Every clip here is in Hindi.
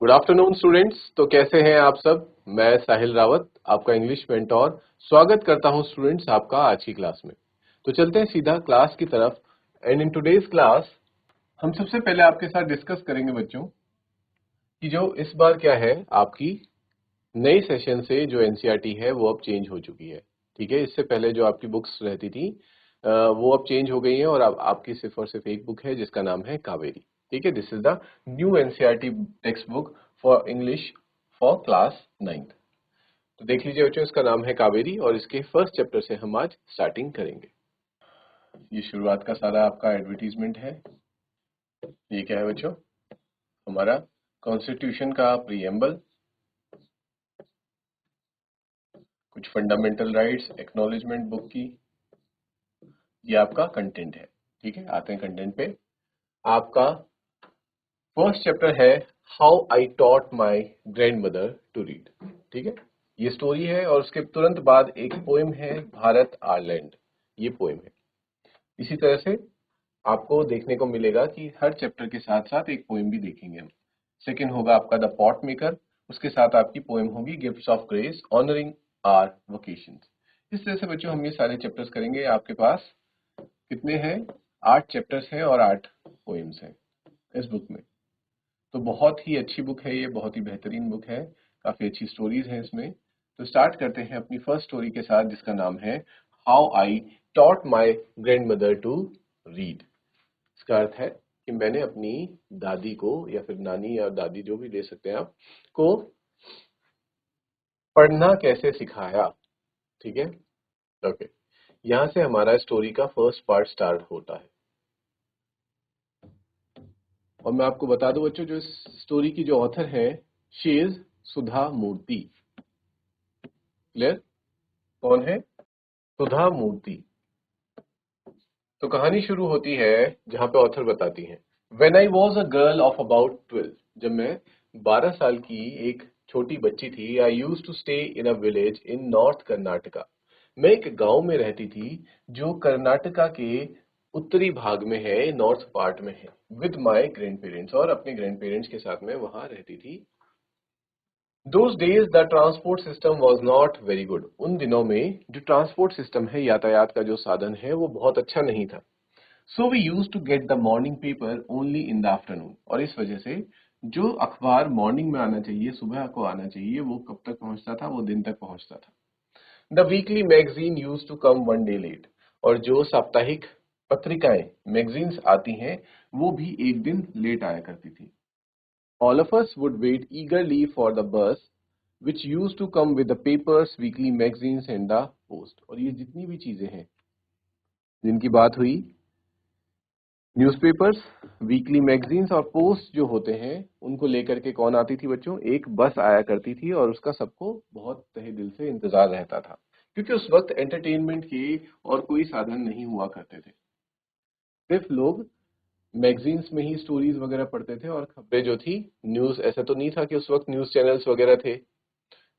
Good afternoon students. तो कैसे हैं आप सब। मैं साहिल रावत, आपका इंग्लिश मेंटोर, स्वागत करता हूं स्टूडेंट्स आपका आज की क्लास में। तो चलते हैं सीधा क्लास की तरफ। एंड इन टुडेज क्लास हम सबसे पहले आपके साथ डिस्कस करेंगे बच्चों कि जो इस बार क्या है, आपकी नई सेशन से जो एनसीईआरटी है वो अब चेंज हो चुकी है। ठीक है, इससे पहले जो आपकी बुक्स रहती थी वो अब चेंज हो गई हैं और अब आपकी सिर्फ और सिर्फ एक बुक है जिसका नाम है कावेरी। ठीक है, this is the new NCERT text book for English for class 9th। तो देख लीजिए बच्चों, इसका नाम है कावेरी और इसके फर्स्ट चैप्टर से हम आज स्टार्टिंग करेंगे। ये शुरुआत का सारा आपका एडवर्टीजमेंट है। ये क्या है बच्चों, हमारा कॉन्स्टिट्यूशन का प्रीएम्बल, कुछ फंडामेंटल राइट्स, एक्नॉलेजमेंट बुक की, ये आपका कंटेंट है। ठीक है, आते हैं कंटेंट पे। आपका फर्स्ट चैप्टर है how I taught my grandmother to read. ठीक है, ये स्टोरी है और उसके तुरंत बाद एक पोएम है, भारत आयरलैंड, ये पोएम है। इसी तरह से आपको देखने को मिलेगा कि हर चैप्टर के साथ साथ एक पोएम भी देखेंगे हम। सेकंड होगा आपका द पॉट मेकर, उसके साथ आपकी पोएम होगी gifts of grace honouring our vocations. इस तरह से बच्चों हम ये सारे चैप्टर्स करेंगे। आपके पास कितने हैं, 8 चैप्टर्स हैं और 8 पोएम्स हैं इस बुक में। तो बहुत ही अच्छी बुक है ये, बहुत ही बेहतरीन बुक है, काफी अच्छी स्टोरीज हैं इसमें। तो स्टार्ट करते हैं अपनी फर्स्ट स्टोरी के साथ जिसका नाम है how I taught my grandmother to read. इसका अर्थ है कि मैंने अपनी दादी को, या फिर नानी या दादी जो भी ले सकते हैं आप, को पढ़ना कैसे सिखाया। ठीक है, ओके। यहां से हमारा स्टोरी का फर्स्ट पार्ट स्टार्ट होता है। और मैं आपको बता दूं बच्चों, जो इस स्टोरी की जो ऑथर है, she is Sudha Murty. Clear, कौन है, सुधा मूर्ति। तो कहानी शुरू होती है जहां पे ऑथर बताती हैं, when I was a girl of about 12, जब मैं 12 साल की एक छोटी बच्ची थी, I use to stay in a village in north Karnataka. मैं एक गांव में रहती थी जो कर्नाटका के उत्तरी भाग में है, नॉर्थ पार्ट में है, विद माई ग्रैंड पेरेंट्स, और अपने ग्रैंड पेरेंट्स के साथ में वहां रहती थी। Those days the transport system was not very good। उन दिनों में जो ट्रांसपोर्ट सिस्टम है, यातायात का जो साधन है, वो बहुत अच्छा नहीं था। So we used to get the morning paper only in the afternoon। और इस वजह से जो अखबार मॉर्निंग में आना चाहिए, सुबह को आना चाहिए, वो कब तक पहुंचता था, वो दिन तक पहुंचता था। The weekly magazine used to come one day late। और जो साप्ताहिक पत्रिकाएं, मैगजीन्स आती हैं, वो भी एक दिन लेट आया करती थी। All of us would wait eagerly for the bus which used to come with the papers, weekly magazines and the post। और ये जितनी भी चीजें हैं जिनकी बात हुई, न्यूज़पेपर्स, वीकली मैगजीन्स और पोस्ट जो होते हैं, उनको लेकर के कौन आती थी बच्चों, एक बस आया करती थी और उसका सबको बहुत तहे दिल से इंतजार रहता था, क्योंकि उस वक्त एंटरटेनमेंट के और कोई साधन नहीं हुआ करते थे। सिर्फ लोग मैगजीन्स में ही स्टोरीज वगैरह पढ़ते थे और खबरें जो थी, न्यूज, ऐसा तो नहीं था कि उस वक्त न्यूज चैनल्स वगैरह थे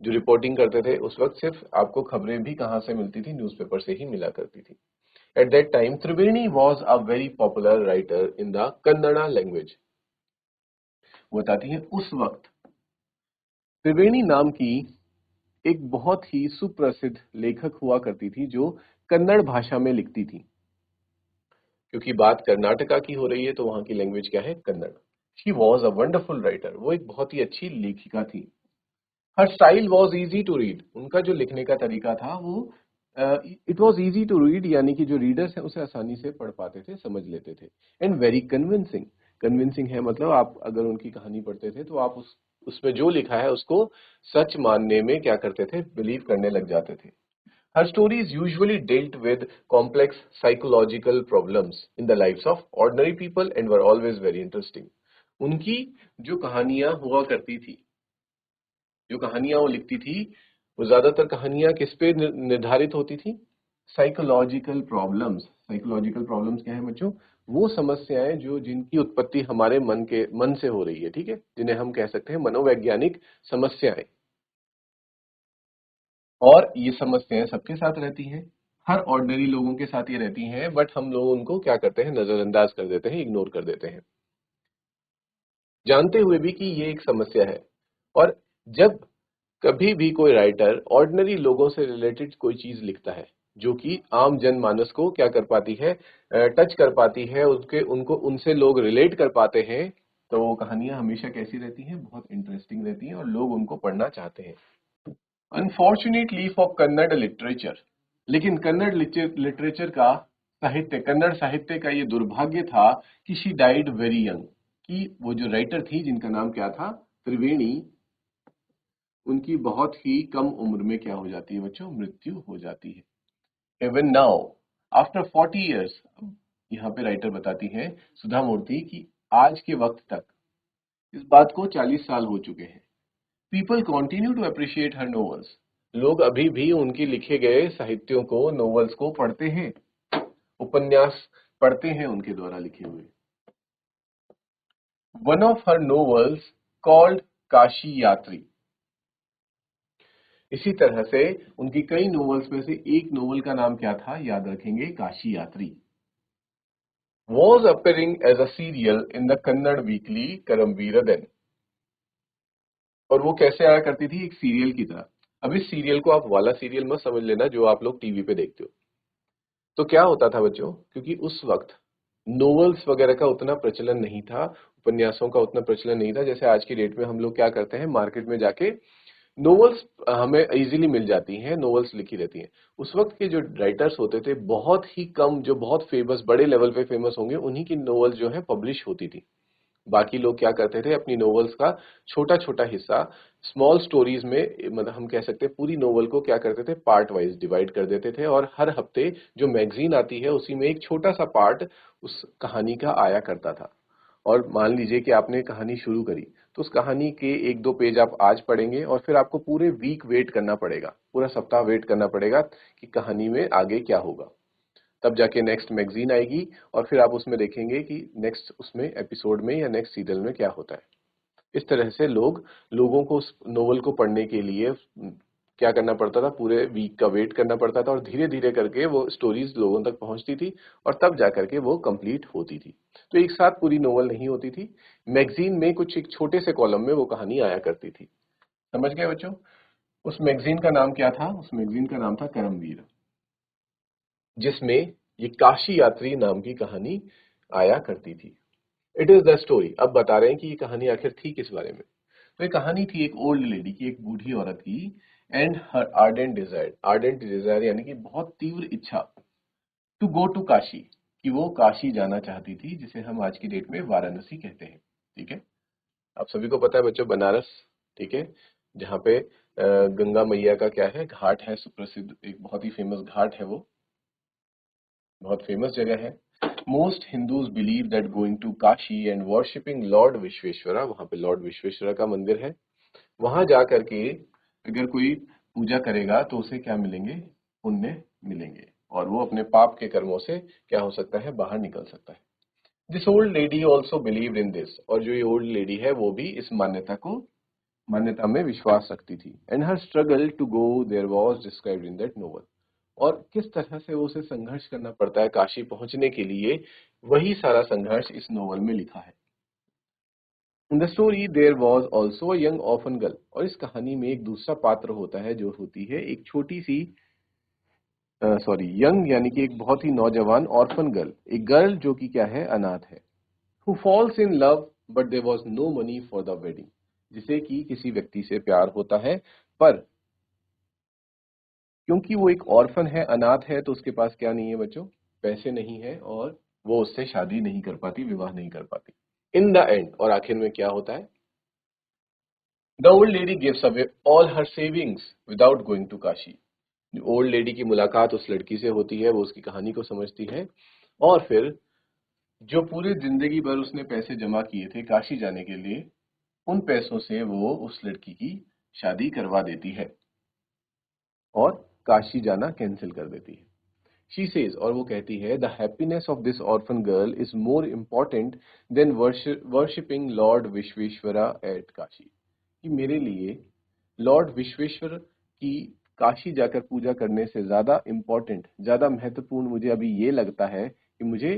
जो रिपोर्टिंग करते थे। उस वक्त सिर्फ आपको खबरें भी कहां से मिलती थी, न्यूज़पेपर से ही मिला करती थी। At that time Triveni was a very popular writer in the Kannada language. वो बताती है उस वक्त त्रिवेणी नाम की एक बहुत ही सुप्रसिद्ध लेखक हुआ करती थी जो कन्नड़ भाषा में लिखती थी। क्योंकि बात कर्नाटका की हो रही है तो वहां की लैंग्वेज क्या है, Kannada. She was a wonderful writer, वो एक बहुत ही अच्छी लेखिका थी। Her style was easy to read, उनका जो लिखने का तरीका था वो it was easy to read, यानी कि जो रीडर्स हैं उसे आसानी से पढ़ पाते थे, समझ लेते थे। एंड वेरी कन्विंसिंग, कन्विंसिंग है मतलब आप अगर उनकी कहानी पढ़ते थे तो आप उसमें जो लिखा है उसको सच मानने में क्या करते थे, बिलीव करने लग जाते थे। Her stories usually dealt with complex psychological problems in the lives of ordinary people and were always very interesting। उनकी जो कहानियां हुआ करती थी, जो कहानियां वो लिखती थी, वो ज्यादातर कहानियां किस पे निर्धारित होती थी, साइकोलॉजिकल प्रॉब्लम्स। साइकोलॉजिकल प्रॉब्लम्स क्या है बच्चों, वो समस्याएं जो जिनकी उत्पत्ति हमारे मन से हो रही है। ठीक है, जिन्हें हम कह सकते हैं मनोवैज्ञानिक समस्याएं। और ये समस्याएं सबके साथ रहती हैं, हर ऑर्डिनरी लोगों के साथ ये रहती हैं, बट हम लोग उनको क्या करते हैं, नजरअंदाज कर देते हैं, इग्नोर कर देते हैं। जानते हुए भी कि ये एक समस्या है। और जब कभी भी कोई राइटर ऑर्डिनरी लोगों से रिलेटेड कोई चीज लिखता है जो कि आम जनमानस को क्या कर पाती है, टच कर पाती है, उसके उनको उनसे लोग रिलेट कर पाते हैं, तो वो कहानियां हमेशा कैसी रहती हैं, बहुत इंटरेस्टिंग रहती हैं और लोग उनको पढ़ना चाहते हैं। अनफॉर्चुनेटली फॉर कन्नड़ लिटरेचर, लेकिन कन्नड़ लिटरेचर का साहित्य, कन्नड़ साहित्य का ये दुर्भाग्य था कि शी डाइड वेरी यंग, कि वो जो राइटर थी जिनका नाम क्या था, त्रिवेणी, उनकी बहुत ही कम उम्र में क्या हो जाती है बच्चों, मृत्यु हो जाती है। इवन नाउ आफ्टर 40 years, यहाँ पे राइटर बताती हैं सुधा मूर्ति कि आज के वक्त तक इस बात को 40 साल हो चुके हैं। People continue to appreciate her novels, लोग अभी भी उनकी लिखे गए साहित्यों को, नॉवेल्स को पढ़ते हैं, उपन्यास पढ़ते हैं उनके द्वारा लिखे हुए। One of her novels called Kashi यात्री, इसी तरह से उनकी कई नॉवेल्स में से एक नॉवेल का नाम क्या था, याद रखेंगे, Kashi Yatri. Was appearing as a serial in the Kannada weekly करमवीरदन, और वो कैसे आया करती थी, एक सीरियल की तरह। अब इस सीरियल को आप वाला सीरियल मत समझ लेना जो आप लोग टीवी पे देखते हो। तो क्या होता था बच्चों, क्योंकि उस वक्त नॉवेल्स वगैरह का उतना प्रचलन नहीं था, उपन्यासों का उतना प्रचलन नहीं था, जैसे आज की डेट में हम लोग क्या करते हैं, मार्केट में जाके नॉवेल्स हमें इजीली मिल जाती हैं, नॉवेल्स लिखी रहती हैं। उस वक्त के जो राइटर्स होते थे बहुत ही कम, जो बहुत फेमस, बड़े लेवल पे फेमस होंगे, उन्हीं की नॉवेल्स जो है पब्लिश होती थी। बाकी लोग क्या करते थे, अपनी नॉवेल्स का छोटा छोटा हिस्सा स्मॉल स्टोरीज में, मतलब हम कह सकते हैं पूरी नॉवेल को क्या करते थे, पार्ट वाइज डिवाइड कर देते थे, और हर हफ्ते जो मैगजीन आती है उसी में एक छोटा सा पार्ट उस कहानी का आया करता था। और मान लीजिए कि आपने कहानी शुरू करी, तो उस कहानी के एक दो पेज आप आज पढ़ेंगे और फिर आपको पूरे वीक वेट करना पड़ेगा, पूरा सप्ताह वेट करना पड़ेगा कि कहानी में आगे क्या होगा। तब जाके नेक्स्ट मैगजीन आएगी और फिर आप उसमें देखेंगे कि नेक्स्ट उसमें एपिसोड में या नेक्स्ट सीरियल में क्या होता है। इस तरह से लोगों को उस नोवेल को पढ़ने के लिए क्या करना पड़ता था, पूरे वीक का वेट करना पड़ता था, और धीरे धीरे करके वो स्टोरीज लोगों तक पहुंचती थी और तब जाकर के वो कंप्लीट होती थी। तो एक साथ पूरी नोवेल नहीं होती थी, मैगजीन में कुछ एक छोटे से कॉलम में वो कहानी आया करती थी। समझ गए बच्चों? उस मैगजीन का नाम क्या था? उस मैगजीन का नाम था करमवीर, जिसमें ये काशी यात्री नाम की कहानी आया करती थी। इट इज द स्टोरी, अब बता रहे हैं कि ये कहानी आखिर थी किस बारे में। तो ये कहानी थी एक ओल्ड लेडी की, एक बूढ़ी औरत की, एंड हर आर्डेंट डिजायर यानी कि बहुत तीव्र इच्छा, टू गो टू काशी, कि वो काशी जाना चाहती थी, जिसे हम आज की डेट में वाराणसी कहते हैं। ठीक है, आप सभी को पता है बच्चों, बनारस, ठीक है, जहाँ पे गंगा मैया का क्या है, घाट है, सुप्रसिद्ध, एक बहुत ही फेमस घाट है, वो बहुत फेमस जगह है। Most Hindus believe that going to Kashi and worshipping lord Vishweshwara, वहां पे लॉर्ड विश्वेश्वरा का मंदिर है, वहां जा करके अगर कोई पूजा करेगा तो उसे क्या मिलेंगे, पुण्य मिलेंगे, और वो अपने पाप के कर्मों से क्या हो सकता है, बाहर निकल सकता है। This old lady also believe in this, और जो ये ओल्ड लेडी है वो भी इस मान्यता में विश्वास रखती थी। And her struggle to go there was described in that novel, और किस तरह से उसे संघर्ष करना पड़ता है काशी पहुंचने के लिए, वही सारा संघर्ष इस नोवेल में लिखा है। In the story there was also a young orphan girl, और इस कहानी में एक दूसरा पात्र होता है जो होती है एक छोटी सी, सॉरी, यंग यानी कि एक बहुत ही नौजवान ऑर्फन गर्ल, एक गर्ल जो कि क्या है, अनाथ है। Who falls in love but there was no money for the wedding, जिसे कि किसी व्यक्ति से प्यार होता है, पर क्योंकि वो एक ऑर्फन है, अनाथ है, तो उसके पास क्या नहीं है बच्चों, पैसे नहीं है, और वो उससे शादी नहीं कर पाती, विवाह नहीं कर पाती। इन द एंड, और आखिर में क्या होता है, the old lady gives away all her savings without going to Kashi. Old lady की मुलाकात उस लड़की से होती है, वो उसकी कहानी को समझती है, और फिर जो पूरे जिंदगी भर उसने पैसे जमा किए थे काशी जाने के लिए, उन पैसों से वो उस लड़की की शादी करवा देती है और काशी जाना कैंसिल कर देती है। शी सेज, और वो कहती है, the happiness of this orphan girl is more important than worshipping lord Vishweshwara at Kashi, कि मेरे लिए लॉर्ड विश्वेश्वर की काशी जाकर पूजा करने से ज्यादा इम्पोर्टेंट, ज्यादा महत्वपूर्ण मुझे अभी ये लगता है कि मुझे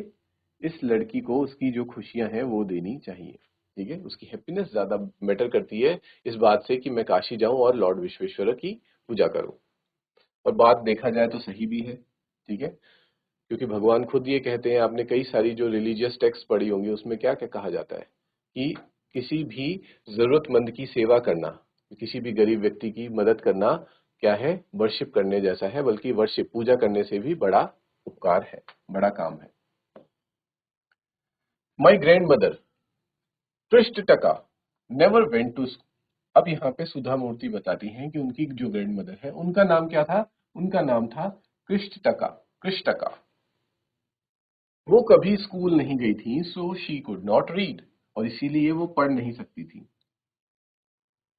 इस लड़की को उसकी जो खुशियां हैं वो देनी चाहिए। ठीक है, उसकी हैप्पीनेस ज्यादा मैटर करती है इस बात से कि मैं काशी जाऊं और लॉर्ड विश्वेश्वर की पूजा करूं। और बात देखा जाए तो सही भी है, ठीक है, क्योंकि भगवान खुद ये कहते हैं, आपने कई सारी जो रिलीजियस टेक्स्ट पढ़ी होंगी उसमें क्या क्या कहा जाता है कि किसी भी जरूरतमंद की सेवा करना, किसी भी गरीब व्यक्ति की मदद करना क्या है, वर्शिप करने जैसा है, बल्कि वर्शिप पूजा करने से भी बड़ा उपकार है, बड़ा काम है। माई ग्रैंड मदर पृष्ठ टका नेवर वेंट टू। अब यहाँ पे सुधा मूर्ति बताती हैं कि उनकी जो ग्रैंड मदर है उनका नाम क्या था, उनका नाम था कृष्टका। कृष्टका वो कभी स्कूल नहीं गई थी, so she could not read, और इसीलिए वो पढ़ नहीं सकती थी।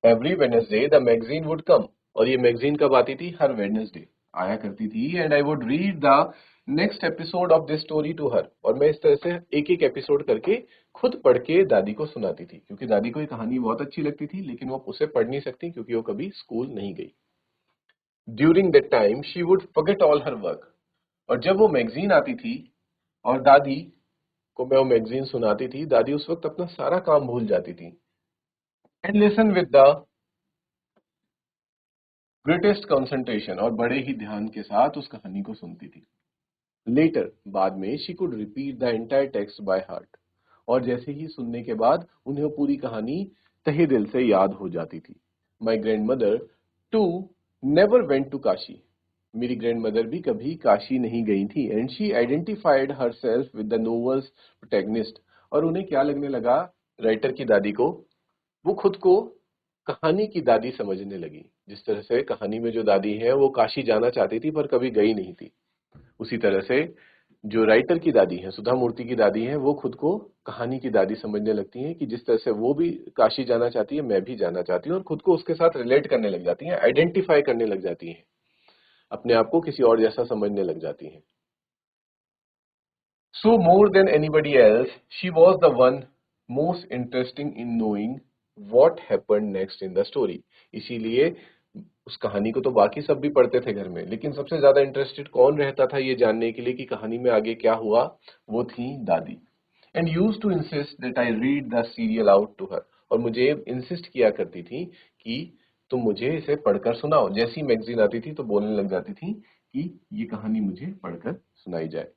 Every Wednesday the magazine would come, और ये मैगजीन कब आती थी, हर वेडनेसडे आया करती थी। And I would read the next episode of this story to her, और मैं इस तरह से एक एक एपिसोड करके खुद पढ़ के दादी को सुनाती थी, क्योंकि दादी को ये कहानी बहुत अच्छी लगती थी, लेकिन वो उसे पढ़ नहीं सकती क्योंकि वो कभी स्कूल नहीं गई। During that time she would forget all her work, और जब वो मैगजीन आती थी और दादी को मैं वो मैगजीन सुनाती थी, दादी उस वक्त अपना सारा काम भूल जाती थी। And listen with the greatest concentration, और बड़े ही ध्यान के साथ उस कहानी को सुनती थी। लेटर बाद में she could repeat the entire text by heart, और जैसे ही सुनने के बाद उन्हें वो पूरी कहानी तहे दिल से याद हो जाती थी। My grandmother too never went to Kashi, मेरी ग्रैंड मदर भी कभी काशी नहीं गई थी। And she identified herself with the novel's protagonist, और उन्हें क्या लगने लगा, राइटर की दादी को, वो खुद को कहानी की दादी समझने लगी। जिस तरह से कहानी में जो दादी है वो काशी जाना चाहती थी पर कभी गई नहीं थी, उसी तरह से जो राइटर की दादी है, सुधा मूर्ति की दादी है, वो खुद को कहानी की दादी समझने लगती हैं कि जिस तरह से वो भी काशी जाना चाहती है, मैं भी जाना चाहती हूँ, और खुद को उसके साथ रिलेट करने लग जाती हैं, आइडेंटिफाई करने लग जाती हैं, अपने आप को किसी और जैसा समझने लग जाती हैं। So more than anybody else, she was the one most interesting in knowing what happened next in the story. इसीलिए उस कहानी को तो बाकी सब भी पढ़ते थे घर में, लेकिन सबसे ज्यादा इंटरेस्टेड कौन रहता था ये जानने के लिए कि कहानी में आगे क्या हुआ, वो थी दादी। And used to insist that I read the serial out to her, और मुझे इंसिस्ट किया करती थी कि तुम मुझे इसे पढ़कर सुनाओ। जैसी मैगजीन आती थी तो बोलने लग जाती थी कि ये कहानी मुझे पढ़कर सुनाई जाए।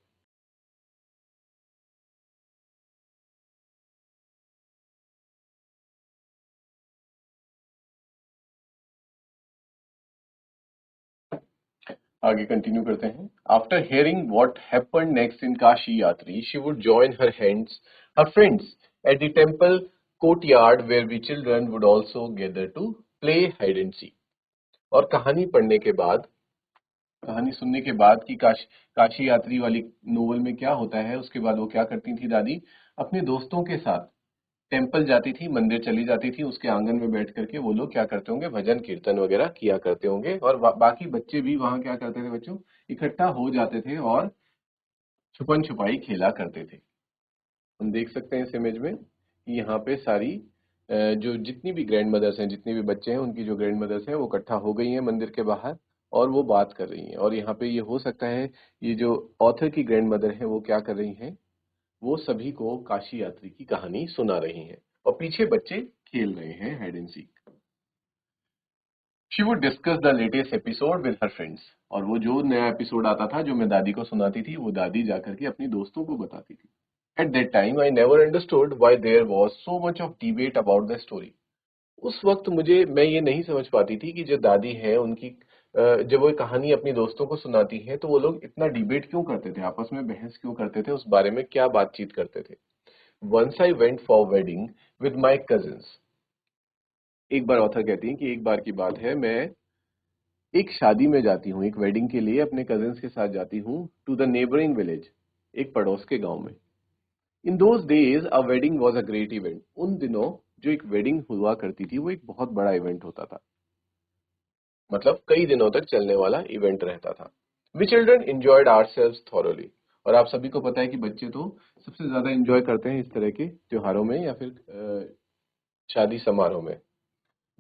आगे कंटिन्यू करते हैं। After hearing what happened next in Kashi Yatri, she would join her friends at the temple courtyard where we children would also gather to play hide and seek. और कहानी पढ़ने के बाद, कहानी सुनने के बाद कि काशी यात्री वाली नोवेल में क्या होता है, उसके बाद वो क्या करती थी दादी, अपने दोस्तों के साथ टेम्पल जाती थी, मंदिर चली जाती थी, उसके आंगन में बैठ करके वो लोग क्या करते होंगे, भजन कीर्तन वगैरह किया करते होंगे, और बाकी बच्चे भी वहां क्या करते थे बच्चों, इकट्ठा हो जाते थे और छुपन छुपाई खेला करते थे। हम देख सकते हैं इस इमेज में कि यहाँ पे सारी जो जितनी भी ग्रैंड मदर्स हैं, जितने भी बच्चे हैं, उनकी जो ग्रैंड मदर्स हैं वो इकट्ठा हो गई हैं मंदिर के बाहर, और वो बात कर रही हैं। और यहाँ पे ये हो सकता है ये जो ऑथर की ग्रैंड मदर है वो क्या कर रही हैं, वो सभी को काशी यात्री की कहानी सुना रही हैं, और पीछे बच्चे खेल रहे हैं hide and seek. She would discuss the latest episode with her friends, और वो जो नया एपिसोड आता था जो मैं दादी को सुनाती थी, वो दादी जाकर के अपनी दोस्तों को बताती थी। At that time I never understood why there was so much of debate about the story. उस वक्त मैं ये नहीं समझ पाती थी कि जो दादी है उनकी जब वो कहानी अपनी दोस्तों को सुनाती है तो वो लोग इतना डिबेट क्यों करते थे, आपस में बहस क्यों करते थे, उस बारे में क्या बातचीत करते थे। Once I went for wedding with my cousins, एक बार ऑथर कहती हैं कि एक बार की बात है, मैं एक शादी में जाती हूँ, एक वेडिंग के लिए अपने कजिन्स के साथ जाती हूँ टू द नेबरिंग विलेज, एक पड़ोस के गांव में। इन those days a wedding was a great event, उन दिनों जो एक वेडिंग हुआ करती थी वो एक बहुत बड़ा इवेंट होता था, मतलब कई दिनों तक चलने वाला इवेंट रहता था। We children enjoyed ourselves thoroughly, और आप सभी को पता है कि बच्चे तो सबसे ज्यादा एंजॉय करते हैं इस तरह के त्योहारों में या फिर शादी समारोह में।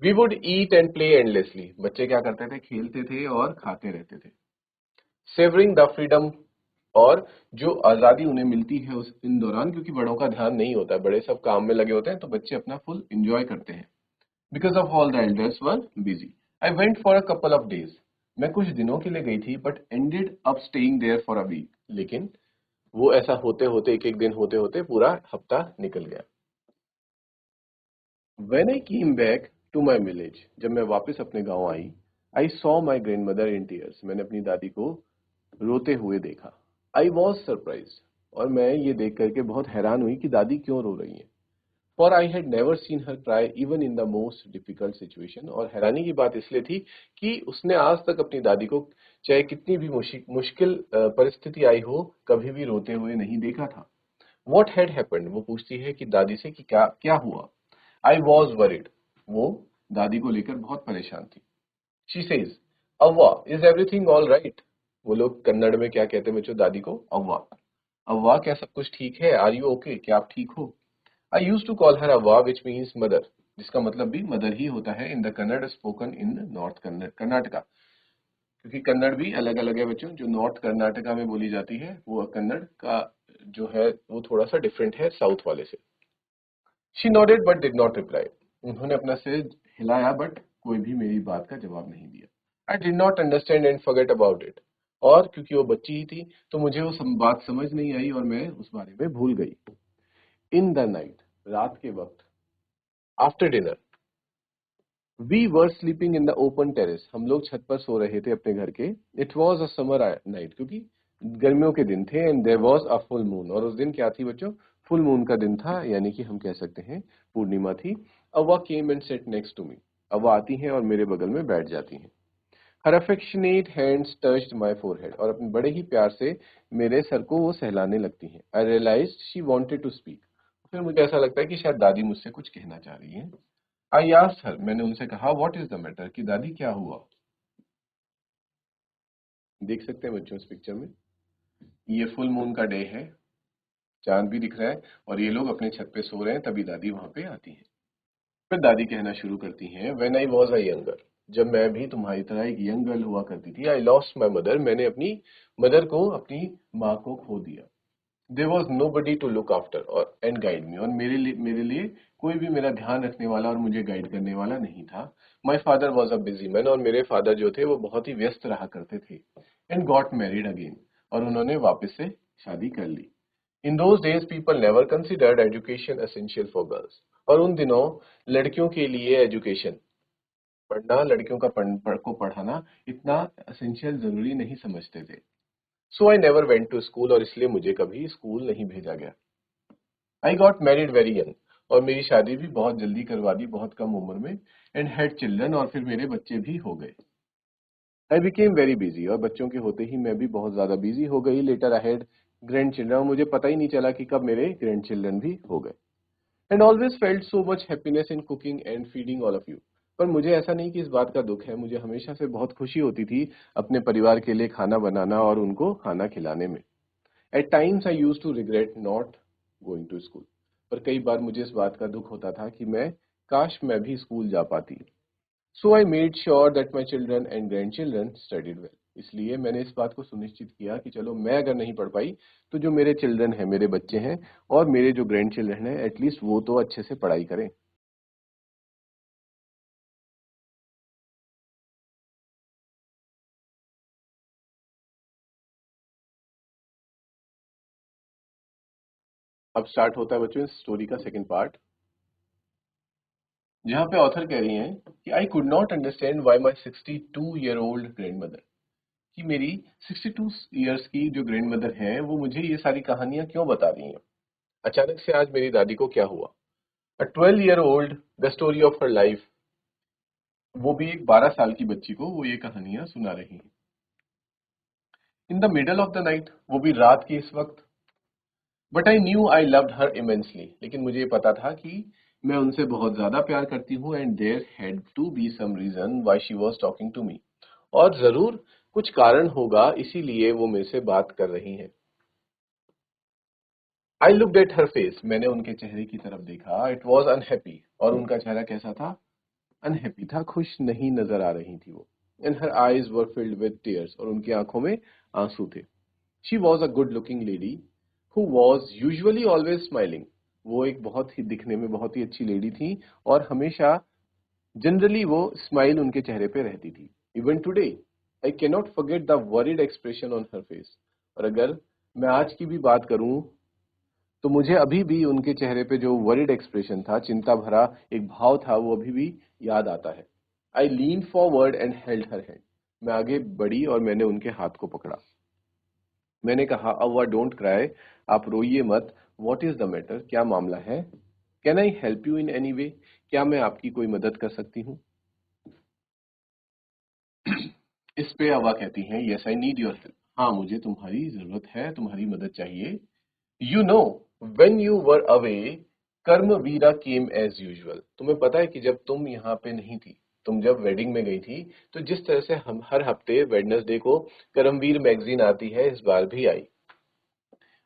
We would eat and play endlessly, बच्चे क्या करते थे, खेलते थे और खाते रहते थे। सेवरिंग द फ्रीडम और जो आज़ादी उन्हें मिलती है उस इन दौरान, क्योंकि बड़ों का ध्यान नहीं होता है, बड़े सब काम में लगे होते हैं, तो बच्चे अपना फुल एंजॉय करते हैं। Because of all the elders were busy, I went for a couple of days. मैं कुछ दिनों के लिए गई थी, but ended up staying there for a week. लेकिन वो ऐसा होते होते, एक एक दिन होते होते पूरा हफ्ता निकल गया। When I came back to my village, जब मैं वापस अपने गांव आई, I saw my grandmother in tears. मैंने अपनी दादी को रोते हुए देखा। I was surprised, और मैं ये देख करके बहुत हैरान हुई कि दादी क्यों रो रही हैं। For I had never seen her cry even in the most difficult situation. और हैरानी की बात इसलिए थी कि उसने आज तक अपनी दादी को चाहे कितनी भी मुश्किल परिस्थिति आई हो, कभी भी रोते हुए नहीं देखा था। What had happened? वो पूछती है कि दादी से कि क्या क्या हुआ। I was worried. वो दादी को लेकर बहुत परेशान थी। She says, अव्वा, is everything all right? वो लोग कन्नड़ में क्या कहते हैं बच्चों दादी को? अव्वा। अव्वा, क्या सब कुछ ठीक है? Are you okay? क्या आप ठीक हो? I used to call her अव्वा, which means mother, जिसका मतलब भी मदर ही होता है in the Kannada spoken in north Kannada Karnataka. क्योंकि कन्नड़ भी अलग अलग है बच्चों, जो नॉर्थ कर्नाटका में बोली जाती है वो कन्नड़ का जो है वो थोड़ा सा डिफरेंट है साउथ वाले से। She nodded but did not reply. उन्होंने अपना सिर हिलाया, बट कोई भी मेरी बात का जवाब नहीं दिया। आई did not understand and forget about it. और क्योंकि वो बच्ची ही थी, तो मुझे वो बात समझ नहीं आई और मैं उस बारे में भूल गई। इन द नाइट, रात के वक्त, after dinner, we were sleeping in the open terrace. हम लोग छत पर सो रहे थे अपने घर के। It was a summer night, क्योंकि गर्मियों के दिन थे, and there was a full moon. और उस दिन क्या थी बच्चों? फुल मून का दिन था, यानी कि हम कह सकते हैं पूर्णिमा थी। Avva came and sat next to me. Avva आती हैं और मेरे बगल में बैठ जाती हैं। Her affectionate hands touched my forehead. और अपने बड़े ही प्यार से मेरे सर को वो सहलाने लगती हैं। I realized she wanted to speak. फिर मुझे ऐसा लगता है कि शायद दादी मुझसे कुछ कहना चाह रही हैं। आई आस्क्ड हर, मैंने उनसे कहा, व्हाट इज द मैटर, कि दादी क्या हुआ। देख सकते हैं बच्चों इस पिक्चर में, ये फुल मून का डे है, चांद भी दिख रहा है, और ये लोग अपने छत पे सो रहे हैं, तभी दादी वहां पे आती है। फिर दादी कहना शुरू करती हैं, when I was a younger, जब मैं भी तुम्हारी तरह एक यंग गर्ल हुआ करती थी, आई लॉस्ट माई मदर, मैंने अपनी मदर को, अपनी माँ को खो दिया। There was nobody to look after और एंड गाइड मी, और मेरे लिए कोई भी मेरा ध्यान रखने वाला और मुझे गाइड करने वाला नहीं था। My father was a busy man, और मेरे फादर जो थे वो बहुत ही व्यस्त रहा करते थे। एंड गॉट मैरिड अगेन, और उन्होंने वापस से शादी कर ली। In those days people never considered education essential for girls, और उन दिनों लड़कियों के लिए एजुकेशन, पढ़ना, लड़कियों का को पढ़ाना इतना एसेंशियल जरूरी नहीं समझते थे। So I never went to school, और इसलिए मुझे कभी स्कूल नहीं भेजा गया। I got married very young, और मेरी शादी भी बहुत जल्दी करवा दी, बहुत कम उम्र में। एंड हैड चिल्ड्रन, और फिर मेरे बच्चे भी हो गए। आई बिकेम वेरी बिजी, और बच्चों के होते ही मैं भी बहुत ज्यादा बिजी हो गई। Later I had grandchildren, और मुझे पता ही नहीं चला कि कब मेरे ग्रैंड चिल्ड्रन भी हो गए। And always felt so much happiness in cooking and feeding all of you. पर मुझे ऐसा नहीं कि इस बात का दुख है, मुझे हमेशा से बहुत खुशी होती थी अपने परिवार के लिए खाना बनाना और उनको खाना खिलाने में। At times I use to regret not going to school. पर कई बार मुझे इस बात का दुख होता था कि काश मैं भी स्कूल जा पाती। So I made sure that my children and grandchildren studied well. इसलिए मैंने इस बात को सुनिश्चित किया कि चलो मैं अगर नहीं पढ़ पाई, तो जो मेरे चिल्ड्रन हैं, मेरे बच्चे हैं, और मेरे जो ग्रैंड चिल्ड्रन हैं, एटलीस्ट वो तो अच्छे से पढ़ाई करें। अब स्टार्ट होता है बच्चों इस स्टोरी का सेकंड पार्ट, जहाँ पे ऑथर कह रही हैं कि आई could not understand why my 62-year-old grand mother, कि मेरी 62 इयर्स की जो ग्रैंड मदर है वो मुझे ये सारी कहानियां क्यों बता रही हैं। अचानक से आज मेरी दादी को क्या हुआ। अ 12-year-old the story of her life, वो भी एक 12 साल की बच्ची को वो ये कहानियां सुना रही हैं। In the middle of the night, वो भी रात के इस वक्त। But I knew I loved her immensely, लेकिन मुझे ये पता था कि मैं उनसे बहुत ज्यादा प्यार करती हूँ। And there had to be some reason why she was talking to me, और जरूर कुछ कारण होगा इसीलिए वो मेरे से बात कर रही हैं। I looked at her face, मैंने उनके चेहरे की तरफ देखा। इट वॉज अनहैप्पी, और उनका चेहरा कैसा था? अनहैप्पी था, खुश नहीं नजर आ रही थी वो। And her eyes were filled with tears, और उनकी आंखों में आंसू थे। She was a good looking lady who was usually always smiling. वो एक बहुत ही दिखने में बहुत ही अच्छी लेडी थी और हमेशा जनरली वो स्माइल उनके चेहरे पे रहती थी। Even today I cannot forget the worried expression on her face. और अगर मैं आज की भी बात करूं तो मुझे अभी भी उनके चेहरे पे जो वरीड एक्सप्रेशन था, चिंता भरा एक भाव था, वो अभी भी याद आता है। I lean forward and held her hand. मैं आगे बढ़ी और मैंने उनके हाथ को पकड़ा। मैंने कहा, अव्वा डोंट क्राई, आप रोइए मत। व्हाट इज द मैटर, क्या मामला है? Can I help you in any way, क्या मैं आपकी कोई मदद कर सकती हूँ? इस पे अव्वा कहती हैं, yes I need your help. हाँ, मुझे तुम्हारी जरूरत है, तुम्हारी मदद चाहिए। You know, when you were away, Karmaveera came as usual. तुम्हें पता है कि जब तुम यहाँ पे नहीं थी, तुम जब वेडिंग में गई थी, तो जिस तरह से हम हर हफ्ते वेडनेसडे को कर्मवीर मैगजीन आती है, इस बार भी आई।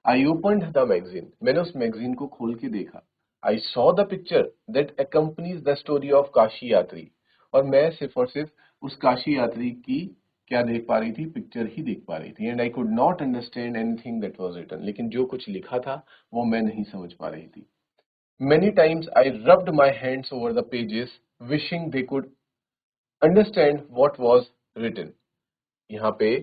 आई ओपन्ड द मैगजीन, मैंने उस मैगजीन को खोल के देखा। I saw the picture that accompanies the story of Kashi यात्री। और सिर्फ उस काशी यात्री की क्या देख पा रही थी, पिक्चर ही देख पा रही थी। And I could not understand anything that was written, लेकिन जो कुछ लिखा था वो मैं नहीं समझ पा रही थी। Many times I rubbed my hands over the pages, wishing they could understand what was written. यहाँ पे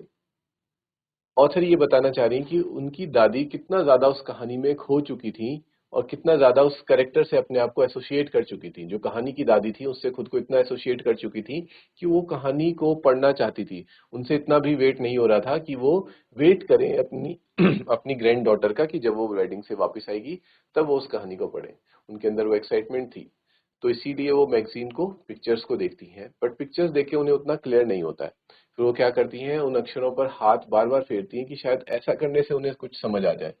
ऑथर ये बताना चाह रही हैं कि उनकी दादी कितना ज्यादा उस कहानी में खो चुकी थी और कितना ज्यादा उस कैरेक्टर से अपने आप को एसोसिएट कर चुकी थी। जो कहानी की दादी थी उससे खुद को इतना एसोसिएट कर चुकी थी कि वो कहानी को पढ़ना चाहती थी। उनसे इतना भी वेट नहीं हो रहा था कि वो वेट करें अपनी अपनी ग्रैंड डॉटर का, कि जब वो वेडिंग से वापस आएगी तब वो उस कहानी को पढ़े। उनके अंदर वो एक्साइटमेंट थी। तो इसीलिए वो मैगजीन को, पिक्चर्स को देखती हैं, बट पिक्चर्स देख के उन्हें उतना क्लियर नहीं होता है। फिर वो क्या करती हैं, उन अक्षरों पर हाथ बार बार फेरती हैं कि शायद ऐसा करने से उन्हें कुछ समझ आ जाए।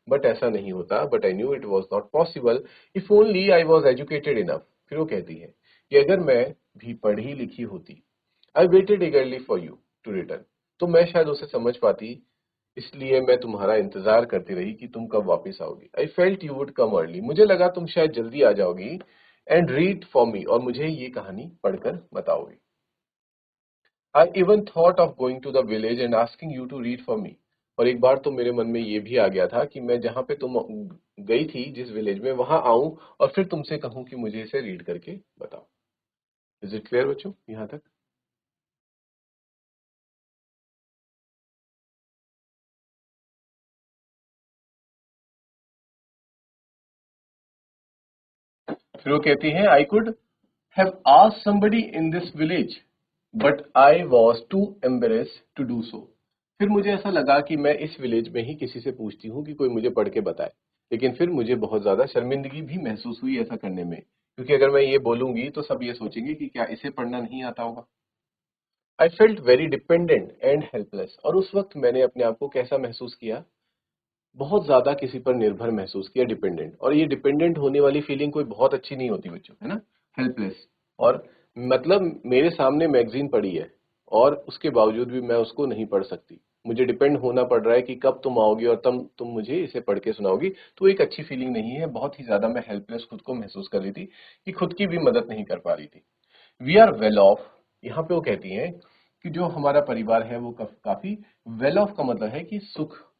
बट ऐसा नहीं होता। But I knew it was not possible if only I was educated enough. फिर वो कहती है कि अगर मैं भी पढ़ी लिखी होती, I waited eagerly for you to return, तो मैं शायद उसे समझ पाती। इसलिए मैं तुम्हारा इंतजार करती रही कि तुम कब वापस आओगी। I felt you would come early, मुझे लगा तुम शायद जल्दी आ जाओगी। एंड रीड फॉर मी, और मुझे ये कहानी पढ़कर बताओगी। I even thought of going to the village and asking you to read for me. और एक बार तो मेरे मन में ये भी आ गया था कि मैं जहां पे तुम गई थी, जिस विलेज में, वहां आऊं और फिर तुमसे कहूं कि मुझे इसे रीड करके बताओ। इज इट क्लियर बच्चों यहां तक? फिर वो कहती हैं, I could have asked somebody in this village but I was too embarrassed to do so. फिर मुझे ऐसा लगा कि मैं इस विलेज में ही किसी से पूछती हूँ कि कोई मुझे पढ़ के बताए, लेकिन फिर मुझे बहुत ज्यादा शर्मिंदगी भी महसूस हुई ऐसा करने में, क्योंकि अगर मैं ये बोलूंगी तो सब ये सोचेंगे कि क्या इसे पढ़ना नहीं आता होगा। I felt very dependent and helpless. और उस वक्त मैंने अपने आप को कैसा महसूस किया, बहुत ज्यादा किसी पर निर्भर महसूस किया, डिपेंडेंट। और ये डिपेंडेंट होने वाली फीलिंग कोई बहुत अच्छी नहीं होती बच्चों, है ना? हेल्पलेस। और मतलब मेरे सामने मैगजीन पड़ी है और उसके बावजूद भी मैं उसको नहीं पढ़ सकती। मुझे डिपेंड होना पड़ रहा है कि कब तुम आओगी और तब तुम मुझे इसे पढ़ के सुनाओगी। तो एक अच्छी फीलिंग नहीं है, बहुत ही ज्यादा मैं हेल्पलेस खुद को महसूस कर रही थी कि खुद की भी मदद नहीं कर पा रही थी। वी आर वेल ऑफ, यहाँ पे वो कहती हैं कि जो हमारा परिवार है वो काफी वेल ऑफ का मतलब है कि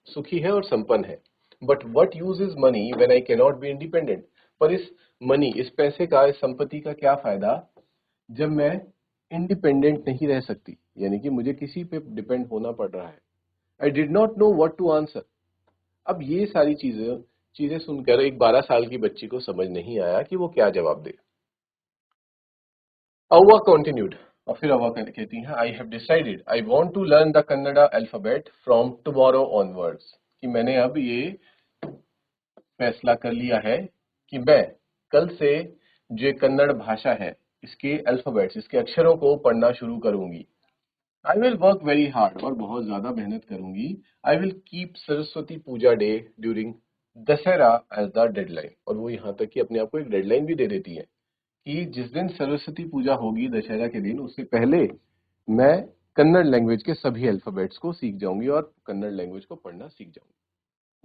सुखी है और संपन्न है। But what use is money when I cannot be independent. पर इस मनी, इस पैसे का, इस संपत्ति का क्या फायदा जब मैं इंडिपेंडेंट नहीं रह सकती, यानी कि मुझे किसी पे डिपेंड होना पड़ रहा है। I did not know what to answer. अब ये सारी चीजें चीजें सुनकर एक 12 साल की बच्ची को समझ नहीं आया कि वो क्या जवाब दे। अव्वा कंटिन्यूड, और फिर अव्वा कहती हैं, I have decided I want to learn the Kannada alphabet from tomorrow onwards. कि मैंने अब ये फैसला कर लिया है कि मैं कल से जो ये कन्नड़ भाषा है, इसके अल्फाबेट्स, इसके अक्षरों को पढ़ना शुरू करूंगी। I will work very hard, और बहुत ज्यादा मेहनत करूंगी। I will keep Saraswati Puja day during Dussehra as the deadline. और वो यहाँ तक कि अपने आप को एक डेडलाइन भी दे देती है कि जिस दिन सरस्वती पूजा होगी, दशहरा के दिन, उससे पहले मैं कन्नड़ लैंग्वेज के सभी अल्फाबेट्स को सीख जाऊंगी और कन्नड़ लैंग्वेज को पढ़ना सीख जाऊंगी।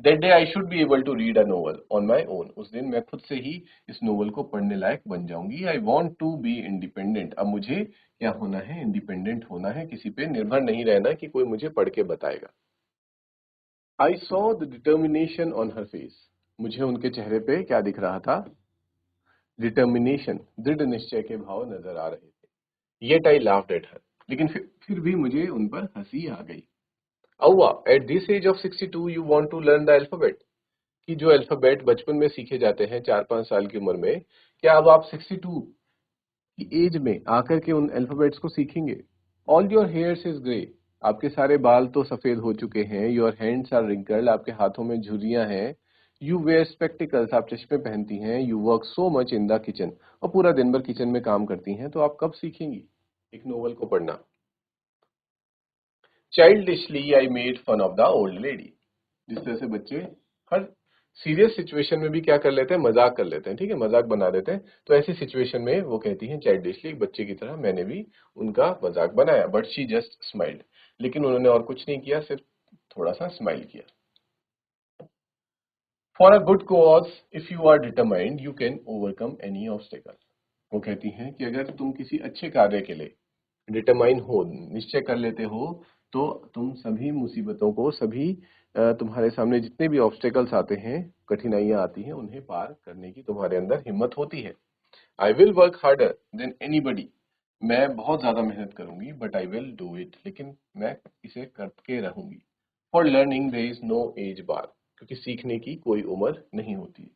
That day I should be able to read a novel on my own. उस दिन मैं खुद से ही इस नोवेल को पढ़ने लायक बन जाऊंगी। I want to be independent. अब मुझे क्या होना है, इंडिपेंडेंट होना है, किसी पे निर्भर नहीं रहना कि कोई मुझे पढ़ के बताएगा। I saw the determination on her face, मुझे उनके चेहरे पे क्या दिख रहा था? डिटर्मिनेशन, दृढ़ निश्चय के भाव नजर आ रहे थे। Yet I laughed at her, लेकिन फिर भी मुझे उन पर हंसी आ गई। Avva, at this age of 62 you want to learn the alphabet, कि जो अल्फाबेट बचपन में सीखे जाते हैं 4-5 साल की उम्र में, क्या अब आप 62 की एज में आकर के उन अल्फाबेट्स को सीखेंगे? All your hairs is grey, आपके सारे बाल तो सफेद हो चुके हैं। योर हैंड्स आर रिंकल्ड, आपके हाथों में झुर्रियां हैं। यू वेयर स्पेक्टिकल्स, आप चश्मे पहनती हैं। You work so much in the kitchen, और पूरा दिन भर किचन में काम करती हैं, तो आप कब सीखेंगी एक नोवेल को पढ़ना? Childishly I made fun of the old lady, जिस तरह से बच्चे हर सीरियस सिचुएशन में भी क्या कर लेते हैं, मजाक कर लेते हैं, ठीक है, मजाक बना देते हैं। तो ऐसी सिचुएशन में वो कहती हैं चाइल्डिशली, बच्चे की तरह मैंने भी उनका मजाक बनाया। बट शी जस्ट स्माइल्ड, लेकिन उन्होंने और कुछ नहीं किया, सिर्फ थोड़ा सा स्माइल किया। For a good cause if you are determined you can overcome any obstacle, वो कहती हैं कि अगर तुम किसी अच्छे कार्य के लिए डिटरमाइन हो, निश्चय कर लेते हो, तो तुम सभी मुसीबतों को, सभी तुम्हारे सामने जितने भी ऑब्स्टेकल्स आते हैं, कठिनाइयां आती हैं, उन्हें पार करने की तुम्हारे अंदर हिम्मत होती है। I will work harder than anybody, मैं बहुत ज्यादा मेहनत करूंगी, but I will do it, लेकिन मैं इसे करके रहूंगी। For learning there is no age bar, क्योंकि सीखने की कोई उम्र नहीं होती।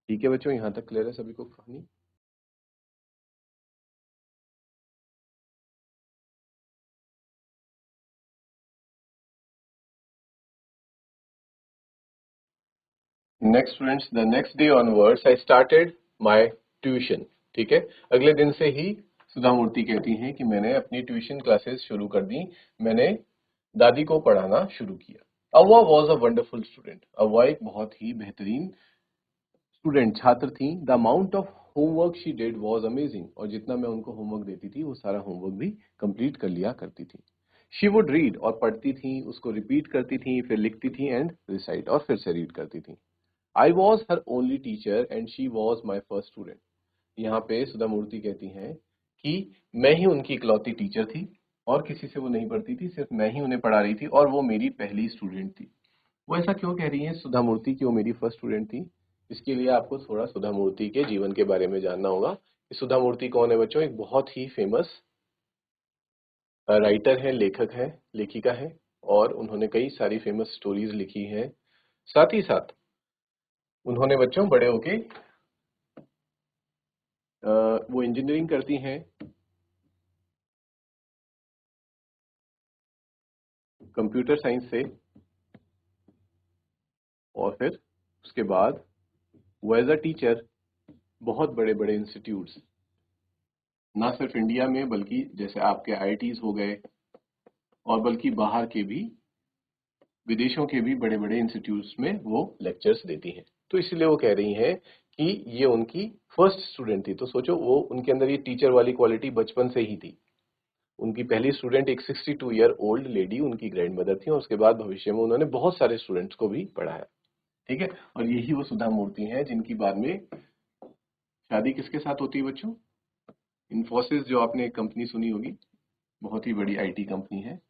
ठीक है बच्चों, यहाँ तक क्लियर है सभी को कहानी? Next students, the next day onwards I started my tuition. ठीक है, अगले दिन से ही सुधा मूर्ति कहती हैं कि मैंने अपनी ट्यूशन क्लासेस शुरू कर दी, मैंने दादी को पढ़ाना शुरू किया। अव्वा वॉज अ वंडरफुल स्टूडेंट, अव्वा एक बहुत ही बेहतरीन स्टूडेंट, छात्र थी। The amount of homework she did was amazing, और जितना मैं उनको होमवर्क देती थी वो सारा होमवर्क भी कंप्लीट कर लिया करती थी। शी वुड रीड, और पढ़ती थी, उसको रिपीट करती थी, फिर लिखती थी, एंड रिसाइट, और फिर से रीड करती थी। I was her only teacher and she was my first student. यहाँ पे सुधा मूर्ति कहती हैं कि मैं ही उनकी इकलौती टीचर थी, और किसी से वो नहीं पढ़ती थी, सिर्फ मैं ही उन्हें पढ़ा रही थी, और वो मेरी पहली स्टूडेंट थी। वो ऐसा क्यों कह रही हैं सुधा मूर्ति कि वो मेरी फर्स्ट स्टूडेंट थी? इसके लिए आपको थोड़ा सुधा मूर्ति के जीवन के बारे में जानना होगा कि सुधा मूर्ति कौन है बच्चों। एक बहुत ही फेमस राइटर है, लेखक है, लेखिका है, और उन्होंने कई सारी फेमस स्टोरीज लिखी हैं। साथ ही साथ उन्होंने बच्चों बड़े होके वो इंजीनियरिंग करती हैं कंप्यूटर साइंस से, और फिर उसके बाद वो एज अ टीचर बहुत बड़े बड़े इंस्टीट्यूट्स, ना सिर्फ इंडिया में बल्कि जैसे आपके आईआईटीज हो गए, और बल्कि बाहर के भी, विदेशों के भी बड़े बड़े इंस्टीट्यूट्स में वो लेक्चर्स देती हैं। तो इसलिए वो कह रही हैं कि ये उनकी फर्स्ट स्टूडेंट थी। तो सोचो, वो उनके अंदर ये टीचर वाली क्वालिटी बचपन से ही थी। उनकी पहली स्टूडेंट एक 62 ईयर ओल्ड लेडी उनकी ग्रैंड मदर थी, और उसके बाद भविष्य में उन्होंने बहुत सारे स्टूडेंट्स को भी पढ़ाया। ठीक है, और यही वो सुधा मूर्ति हैं जिनकी बाद में शादी किसके साथ होती है बच्चों? इन्फोसिस, जो आपने एक कंपनी सुनी होगी, बहुत ही बड़ी आईटी कंपनी है,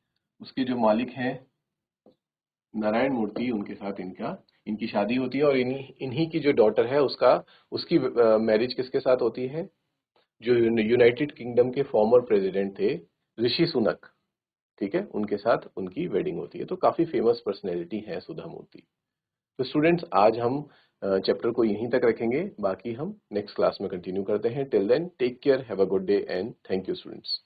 उसके जो मालिक हैं नारायण मूर्ति, उनके साथ इनकी शादी होती है। और इन्हीं इन्हीं की जो डॉटर है, उसकी मैरिज किसके साथ होती है? जो यूनाइटेड किंगडम के फॉर्मर प्रेसिडेंट थे, ऋषि सुनक, ठीक है, उनके साथ उनकी वेडिंग होती है। तो काफी फेमस पर्सनैलिटी है सुधा मूर्ति। तो स्टूडेंट्स, आज हम चैप्टर को यहीं तक रखेंगे, बाकी हम नेक्स्ट क्लास में कंटिन्यू करते हैं। Till then, take care, have a good day, and thank you students.